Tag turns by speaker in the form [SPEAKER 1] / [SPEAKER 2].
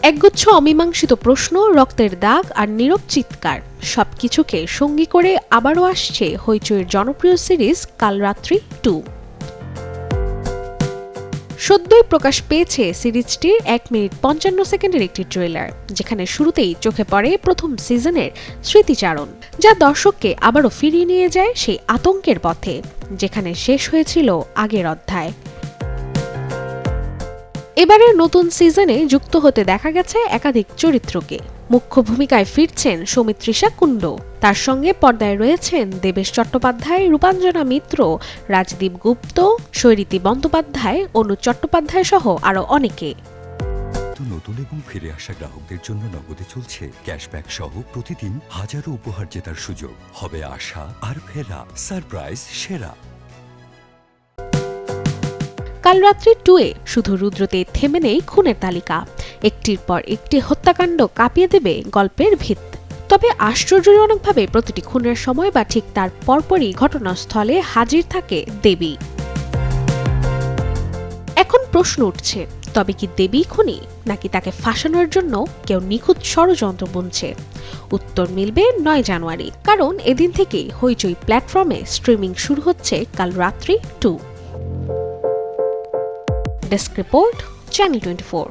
[SPEAKER 1] একগুচ্ছ অমীমাংসিত প্রশ্ন, রক্তের দাগ আর নীরব চিৎকার সবকিছুকে সঙ্গী করে আবারও আসছে হইচইয়ের জনপ্রিয় সিরিজ কাল রাত্রি 2। সদ্যই প্রকাশ পেয়েছে সিরিজটির 1 মিনিট 55 সেকেন্ডের একটি ট্রেলার, যেখানে শুরুতেই চোখে পড়ে প্রথম সিজনের স্মৃতিচারণ, যা দর্শককে আবারও ফিরিয়ে নিয়ে যায় সেই আতঙ্কের পথে যেখানে শেষ হয়েছিল আগের অধ্যায়। এবারের নতুন সিজনে যুক্ত হতে দেখা গেছে একাধিক চরিত্রকে। মুখ্য ভূমিকায় ফিরছেন সৌমিত্রিষা কুণ্ড, তার সঙ্গে পর্দায় রয়েছেন দেবেশ চট্টোপাধ্যায়, রূপাঞ্জনা মিত্র, রাজদীপ গুপ্ত, শৈরিতি বন্দ্যোপাধ্যায়, অনুজ চট্টোপাধ্যায় সহ আরও অনেকে।
[SPEAKER 2] নতুন এবং ফিরে আসা গ্রাহকদের জন্য নগদে চলছে ক্যাশব্যাক সহ প্রতিদিন হাজারো উপহার জেতার সুযোগ। হবে আশা আর ফেরা, সারপ্রাইজ সেরা।
[SPEAKER 1] কাল রাত্রি 2-এ শুধু রুদ্রতে থেমে নেই খুনের তালিকা, একটির পর একটি হত্যাকাণ্ড কাঁপিয়ে দেবে গল্পের ভিত। তবে আশ্চর্যজনকভাবে প্রতিটি খুনের সময় বা ঠিক তার পরপরই ঘটনাস্থলে হাজির থাকে দেবী। এখন প্রশ্ন উঠছে, তবে কি দেবী খুনি, নাকি তাকে ফাঁসানোর জন্য কেউ নিখুঁত ষড়যন্ত্র বুনছে? উত্তর মিলবে 9 জানুয়ারি, কারণ এদিন থেকেই হইচই প্ল্যাটফর্মে স্ট্রিমিং শুরু হচ্ছে কাল রাত্রি 2। Desk report, channel 24।